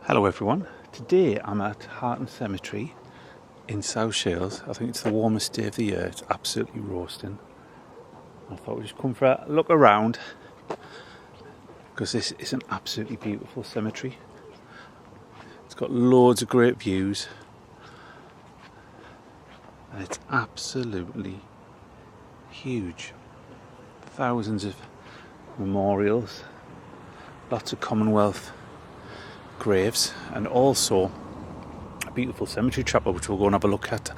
Hello everyone, today I'm at Harton Cemetery in South Shields. I think it's the warmest day of the year, it's absolutely roasting. I thought we'd just come for a look around because this is an absolutely beautiful cemetery. It's got loads of great views and it's absolutely huge. Thousands of memorials, lots of Commonwealth graves, and also a beautiful cemetery chapel which we'll go and have a look at.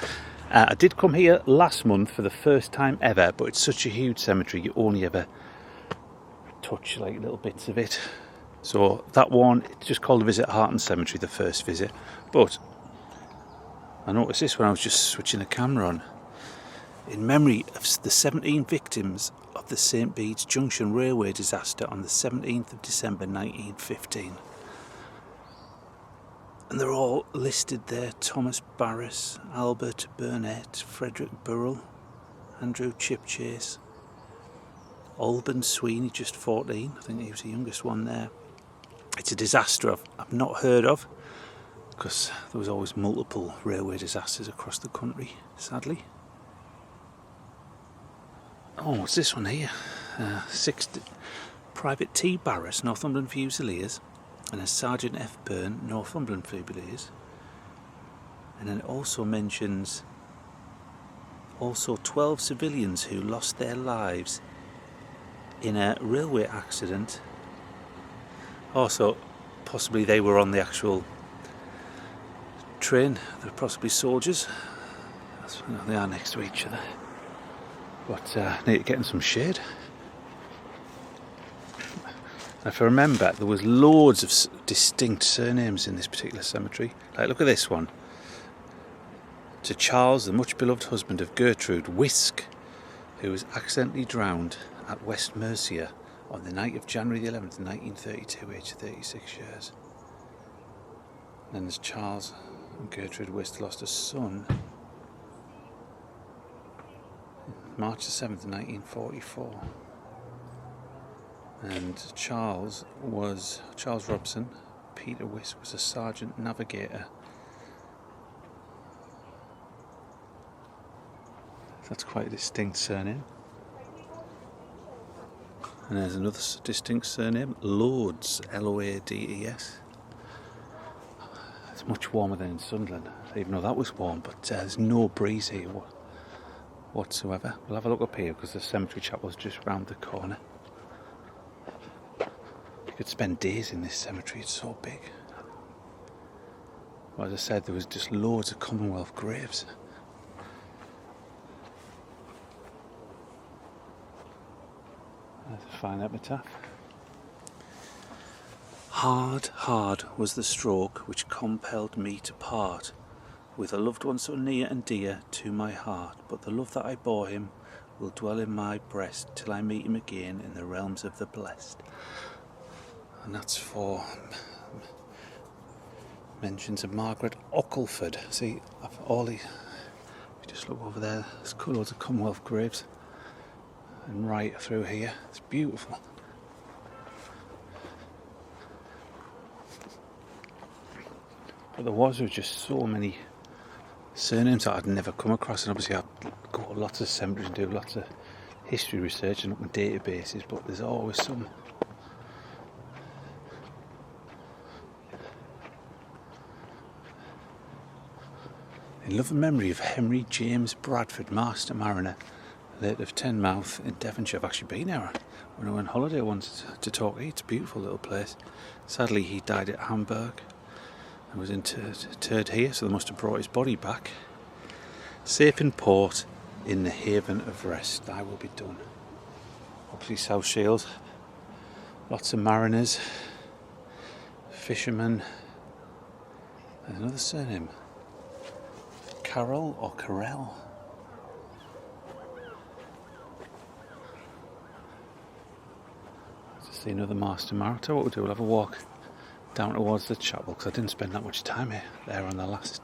I did come here last month for the first time ever, but it's such a huge cemetery you only ever touch like little bits of it. So that one, it's just called a visit at Harton Cemetery, the first visit. But I noticed this when I was just switching the camera on. In memory of the 17 victims of the St Bede's Junction railway disaster on the 17th of December 1915. And they're all listed there: Thomas Barras, Albert Burnett, Frederick Burrell, Andrew Chipchase, Alban Sweeney, just 14, I think he was the youngest one there. It's a disaster I've not heard of, because there was always multiple railway disasters across the country, sadly. Oh, what's this one here? 6 Private T. Barras, Northumberland Fusiliers, and a Sergeant F. Byrne, Northumberland Fusiliers. And then it also mentions 12 civilians who lost their lives in a railway accident. Also, possibly they were on the actual train. They're possibly soldiers. They are next to each other. But need to get in some shade. If I remember, there was loads of distinct surnames in this particular cemetery. Like, look at this one. To Charles, the much beloved husband of Gertrude, Whisk, who was accidentally drowned at West Mercia on the night of January the 11th, 1932, aged 36 years. And then there's Charles and Gertrude Whisk lost a son March the 7th, 1944. And Charles Robson, Peter Whisk, was a sergeant navigator. That's quite a distinct surname. And there's another distinct surname, Loades, Loades. It's much warmer than in Sunderland, even though that was warm, but there's no breeze here whatsoever. We'll have a look up here because the cemetery chapel's just round the corner. You could spend days in this cemetery, it's so big. Well, as I said, there was just loads of Commonwealth graves. There's a fine epitaph. Hard was the stroke which compelled me to part with a loved one so near and dear to my heart, but the love that I bore him will dwell in my breast till I meet him again in the realms of the blessed. And that's for mentions of Margaret Ockleford. See, you just look over there, there's loads of Commonwealth graves, and right through here, it's beautiful. But there was just so many surnames that I'd never come across, and obviously I go to lots of cemeteries and do lots of history research and look at databases, but there's always some. In love and memory of Henry James Bradford, Master Mariner, late of Tenmouth in Devonshire. I've actually been there when I went on holiday once to Torquay. It's a beautiful little place. Sadly, he died at Hamburg and was interred here, so they must have brought his body back. Safe in port in the haven of rest, I will be done. Obviously South Shields, lots of mariners, fishermen. There's another surname, Carroll or Carell. Let's see another Master Mariner. What we'll do, we'll have a walk down towards the chapel because I didn't spend that much time there on the last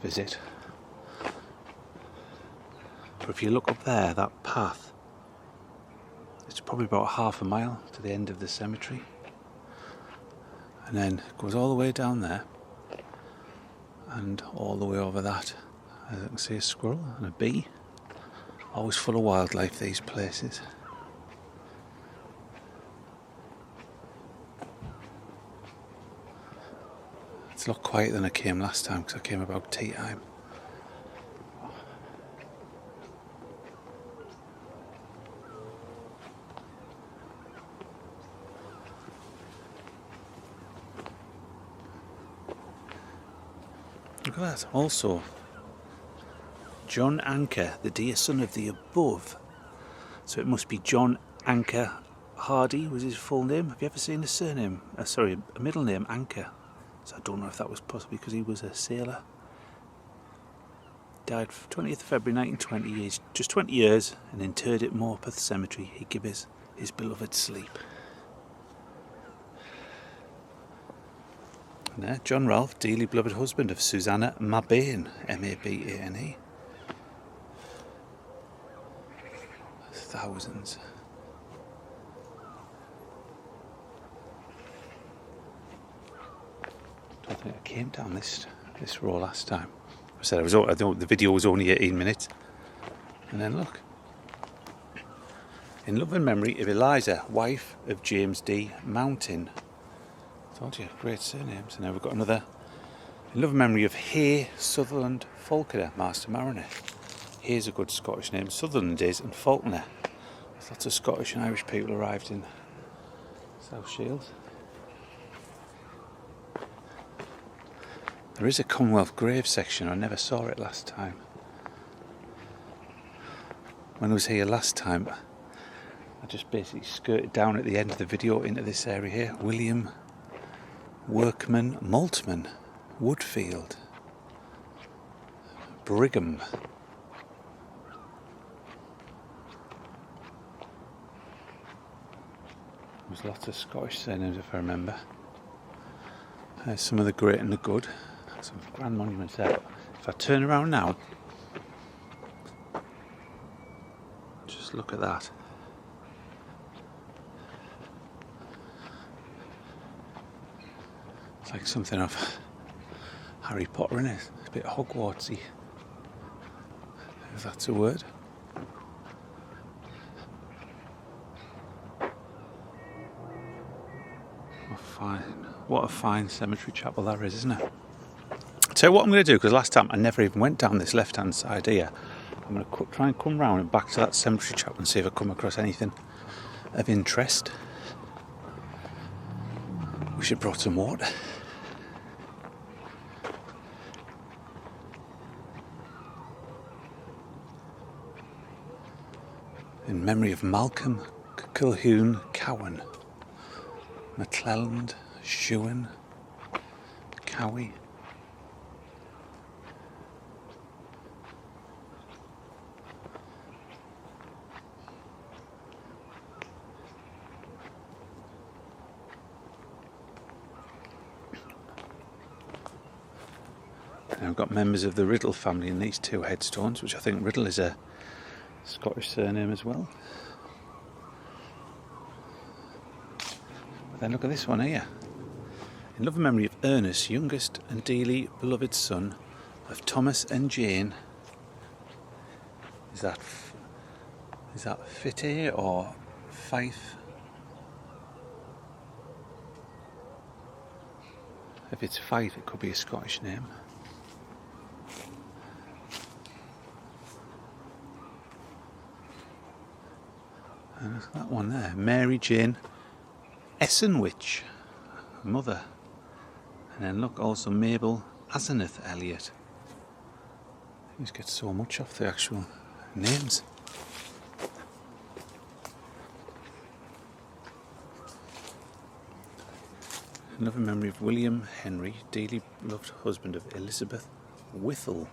visit. But if you look up there, that path, it's probably about half a mile to the end of the cemetery. and then goes all the way down there and all the way over that. As I can see, a squirrel and a bee. Always full of wildlife, these places. It's a lot quieter than I came last time because I came about tea time. Look at that. Also, John Anchor, the dear son of the above. So it must be John Anchor Hardy was his full name. Have you ever seen a surname? A middle name, Anchor. So I don't know if that was possibly because he was a sailor. Died 20th of February 1920, aged just 20 years, and interred at Morpeth Cemetery. He gave his beloved sleep. And there, John Ralph, dearly beloved husband of Susanna Mabane, M-A-B-A-N-E. Thousands. I don't think I came down this row last time. I said I thought the video was only 18 minutes. And then look. In love and memory of Eliza, wife of James D. Mountain. I told you, great surnames. And now we've got another. In love and memory of Hay, Sutherland, Falconer, Master Mariner. Hay's a good Scottish name. Sutherland is, and Falconer. Lots of Scottish and Irish people arrived in South Shields. There is a Commonwealth grave section. I never saw it last time. When I was here last time, I just basically skirted down at the end of the video into this area here. William Workman Maltman, Woodfield, Brigham. There's lots of Scottish surnames if I remember. There's some of the great and the good. Some grand monuments there. If I turn around now, just look at that. It's like something of Harry Potter, isn't it? It's a bit Hogwartsy, if that's a word. What a fine cemetery chapel that is, isn't it? So what I'm going to do, because last time I never even went down this left-hand side here, I'm going to try and come round and back to that cemetery chapel and see if I come across anything of interest. We should have brought some water. In memory of Malcolm Colquhoun Cowan, McClelland, Shewan, Cowie. And I've got members of the Riddle family in these two headstones, which I think Riddle is a Scottish surname as well. But then look at this one here. In love and memory of Ernest, youngest and dearly beloved son of Thomas and Jane. Is that Fitte or Fife? If it's Fife, it could be a Scottish name. And look at that one there, Mary Jane Essenwich, mother. And then look, also Mabel Asenath Elliot. You just get so much off the actual names. In love and memory of William Henry, dearly loved husband of Elizabeth Whittle.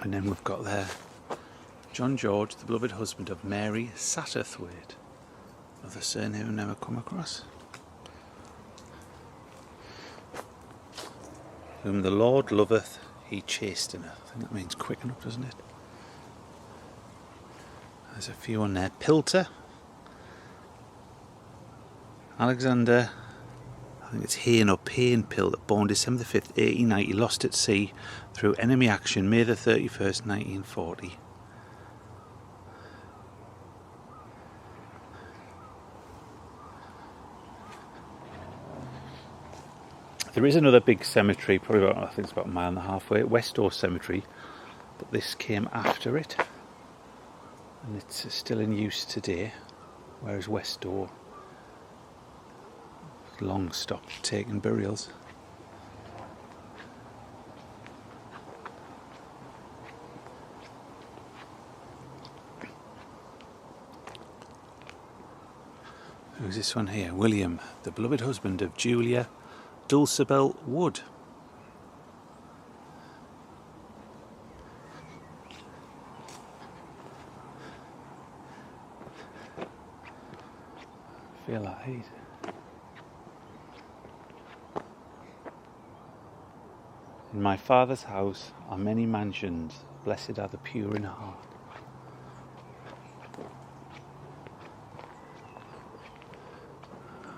And then we've got there John George, the beloved husband of Mary Satterthwaite, another surname I've never come across. Whom the Lord loveth, he chasteneth. I think that means quicken up, doesn't it? There's a few on there. Pilter. Alexander, I think it's Hayne or Payne Pilter, born December the 5th, 1890, lost at sea through enemy action May the 31st, 1940. There is another big cemetery, probably about, I think it's about a mile and a half away, Westall Cemetery, but this came after it, and it's still in use today, whereas Westall long stopped taking burials. Who's this one here? William, the beloved husband of Julia Dulcibel Wood. Feel that heat. In my Father's house are many mansions, blessed are the pure in heart.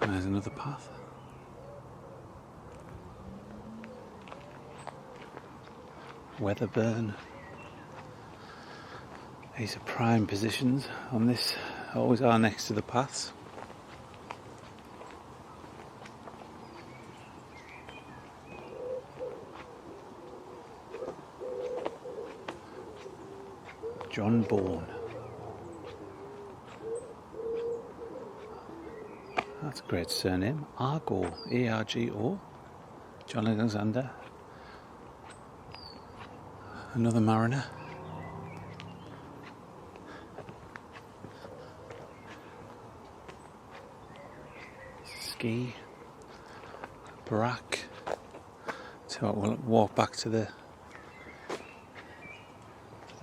And there's another path. Weatherburn. These are prime positions on this, always are next to the paths. John Bourne. That's a great surname. Argo, A-R-G-O. John Alexander. Another mariner. Ski. Brack. So we'll walk back to the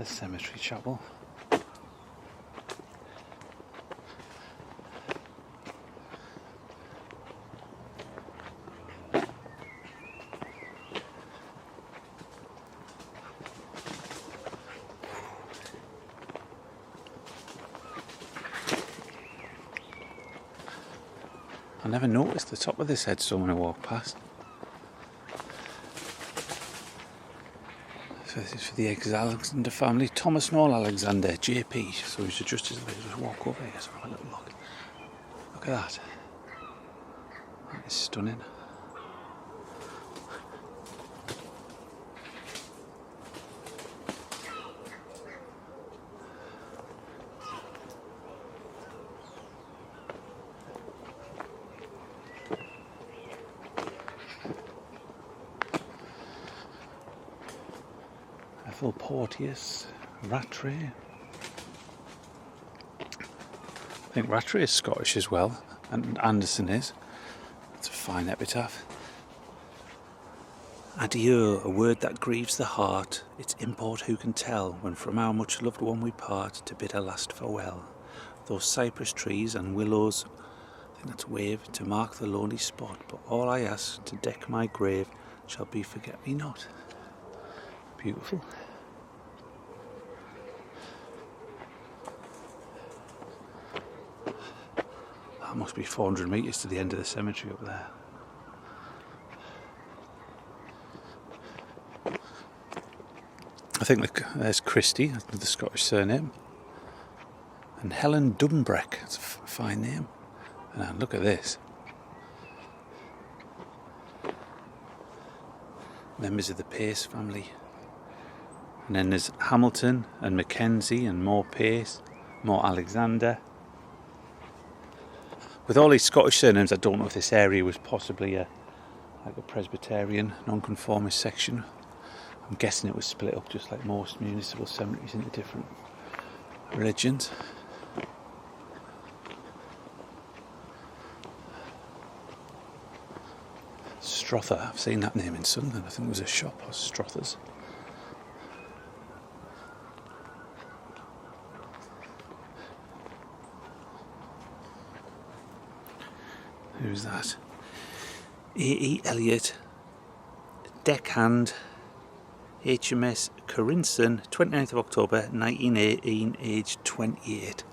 cemetery chapel. I never noticed the top of this headstone when I walked past. So this is for the Alexander family. Thomas Noel Alexander, JP. So we should just walk over here. So have a little look. Look at that. That is stunning. Ethel Porteous, Rattray. I think Rattray is Scottish as well, and Anderson is. It's a fine epitaph. Adieu, a word that grieves the heart, its import who can tell, when from our much loved one we part to bid a last farewell. Those cypress trees and willows, I think that's wave, to mark the lonely spot, but all I ask to deck my grave shall be forget me not. Beautiful. That must be 400 metres to the end of the cemetery up there. I think there's Christie, the Scottish surname, and Helen Dumbreck, that's a fine name. And look at this. Members of the Pace family. And then there's Hamilton and Mackenzie and more Pace, more Alexander. With all these Scottish surnames, I don't know if this area was possibly like a Presbyterian nonconformist section. I'm guessing it was split up just like most municipal cemeteries into different religions. Strother, I've seen that name in Sunderland. I think it was a shop, or Strother's. Who's that? A.E. Elliott, deckhand, HMS Corinson, 29th of October 1918, aged 28.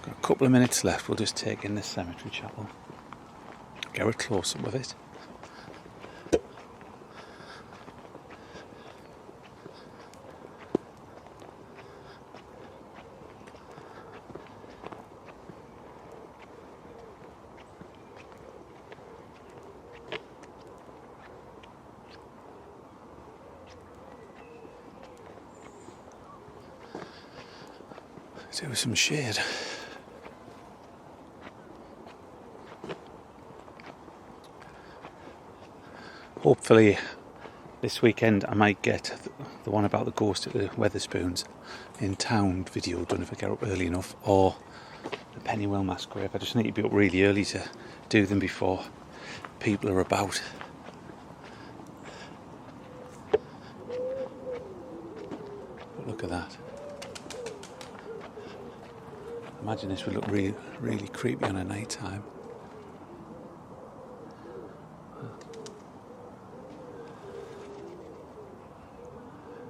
Got a couple of minutes left, we'll just take in this cemetery chapel, get a close up with it. There was some shade. Hopefully this weekend I might get the one about the ghost at the Wetherspoons in town video done if I get up early enough, or the Pennywell Mass grave. I just need to be up really early to do them before people are about. But look at that. Imagine this would look really, really creepy on a night time.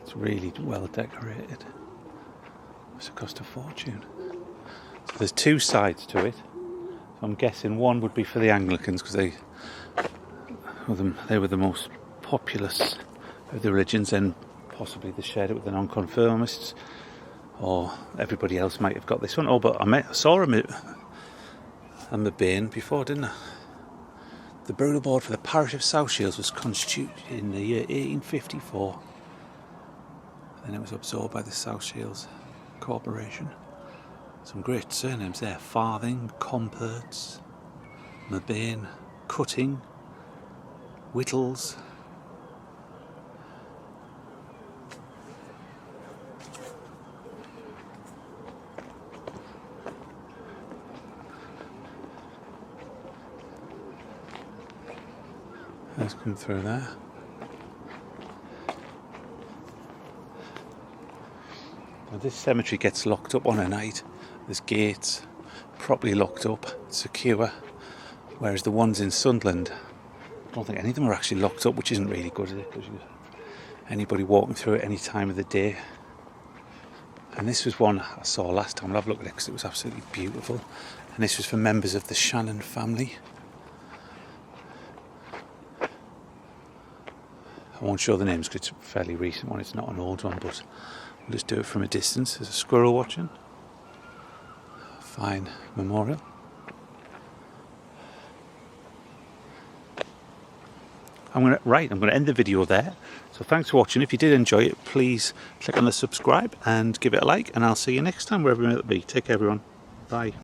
It's really well decorated. Must have cost a fortune. So there's two sides to it. So I'm guessing one would be for the Anglicans because they were the most populous of the religions, and possibly they shared it with the non-conformists. Or everybody else might have got this one. Oh, but I saw him at Mabane before, didn't I? The burial board for the parish of South Shields was constituted in the year 1854. Then it was absorbed by the South Shields Corporation. Some great surnames there: Farthing, Comperts, Mabane, Cutting, Whittles. Let's come through there. Now this cemetery gets locked up on a night. There's gates, properly locked up, secure. Whereas the ones in Sunderland, I don't think any of them are actually locked up, which isn't really good, is it? Because anybody walking through at any time of the day. And this was one I saw last time. I'll have a look at it because it was absolutely beautiful. And this was for members of the Shannon family. I won't show the names because it's a fairly recent one, it's not an old one, but we'll just do it from a distance. There's a squirrel watching. Fine memorial. I'm going to end the video there. So thanks for watching. If you did enjoy it, please click on the subscribe and give it a like, and I'll see you next time wherever it may be. Take care everyone. Bye.